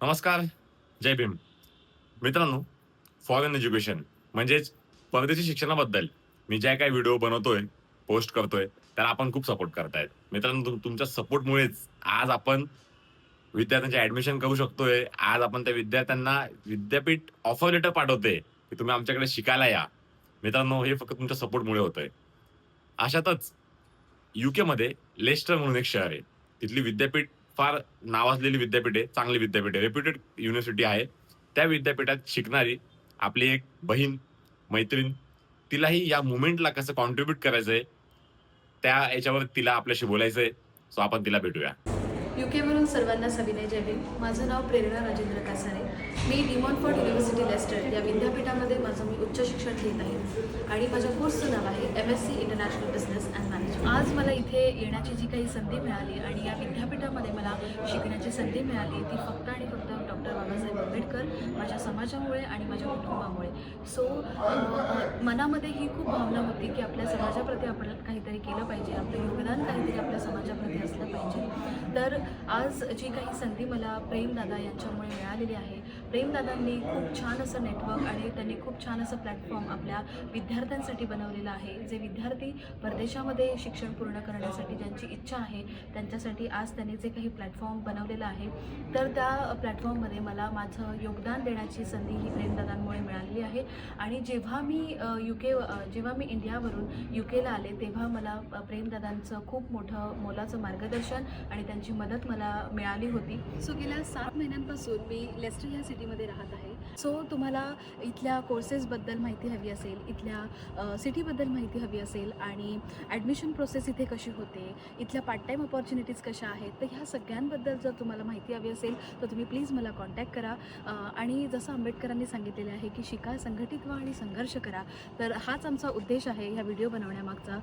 नमस्कार, जय भीम. मित्रांनो, foreign education म्हणजेच परदेशी शिक्षणाबद्दल मी ज्या काही व्हिडिओ बनवतोय, पोस्ट करतोय, त्याला आपण खूप सपोर्ट करतायत. मित्रांनो, तुमच्या सपोर्टमुळेच आज आपण विद्यार्थ्यांचे ॲडमिशन करू शकतोय. आज आपण त्या विद्यार्थ्यांना विद्यापीठ ऑफर लेटर पाठवतोय, की तुम्ही आमच्याकडे शिकायला या. मित्रांनो, हे फक्त तुमच्या सपोर्टमुळे होतंय. अशातच यूकेमध्ये लेस्टर म्हणून एक शहर आहे. तिथली विद्यापीठ फार नावाजलेली विद्यापीठ आहे, चांगली विद्यापीठ आहे, रेप्युटेड युनिव्हर्सिटी आहे. त्या विद्यापीठात शिकणारी आपली एक बहीण, मैत्रीण, तिलाही या मूव्हमेंटला कसं कॉन्ट्रिब्यूट करायचंय, त्या याच्यावर तिला आपल्याशी बोलायचंय. सो आपण तिला भेटूया. यूकेवरून सर्वांना सविनय जय भीम. माझं नाव प्रेरणा राजेंद्र कासारे. मी डिमॉनफोर्ड युनिव्हर्सिटी लेस्टर या विद्यापीठामध्ये माझं मी उच्च शिक्षण घेत आहे आणि माझ्या कोर्सचं नाव आहे MSc international business and management. आज मला इथे येण्याची जी काही संधी मिळाली आणि या विद्यापीठामध्ये मला शिकण्याची संधी मिळाली ती फक्त आणि फक्त डॉक्टर बाबासाहेब आंबेडकर माझ्या समाजामुळे आणि माझ्या कुटुंबामुळे. सो मनामध्ये ही खूप भावना होती की आपल्या समाजाप्रती आपण काहीतरी केलं पाहिजे, आपलं योगदान काहीतरी आपल्या समाजाप्रती असलं पाहिजे. तर आज जी काही संधी मला प्रेमदादा यांच्यामुळे मिळालेली आहे. प्रेमदादांनी खूप छान असं नेटवर्क आणि त्यांनी खूप छान असं प्लॅटफॉर्म आपल्या विद्यार्थ्यांसाठी बनवलेलं आहे. जे विद्यार्थी परदेशामध्ये शिक्षण पूर्ण करण्यासाठी ज्यांची इच्छा आहे त्यांच्यासाठी आज त्यांनी जे काही प्लॅटफॉर्म बनवलेलं आहे, तर त्या प्लॅटफॉर्ममध्ये मला माझं योगदान देण्याची संधी ही प्रेमदादांमुळे मिळालेली आहे. आणि जेव्हा मी इंडियावरून यूकेला आले तेव्हा मला प्रेमदादांचं खूप मोठं मोलाचं मार्गदर्शन आणि त्यांची मदत मला मिळाली होती. सो गेल्या 7 महिन्यांपासून मी लेस्टर या सिटीमध्ये राहत आहे. सो तुम्हाला इथल्या कोर्सेसबद्दल माहिती हवी असेल, इथल्या सिटीबद्दल माहिती हवी असेल आणि ॲडमिशन प्रोसेस इथे कशी होते, इथल्या पार्ट टाईम अपॉर्च्युनिटीज कशा आहेत, तर ह्या सगळ्यांबद्दल जर तुम्हाला माहिती हवी असेल तर तुम्ही प्लीज मला कॉन्टॅक्ट करा. आणि जसं आंबेडकरांनी सांगितलेले आहे की शिका, संघटित व्हा आणि संघर्ष करा, तर हाच आमचा उद्देश आहे ह्या व्हिडिओ बनवण्यामागचा.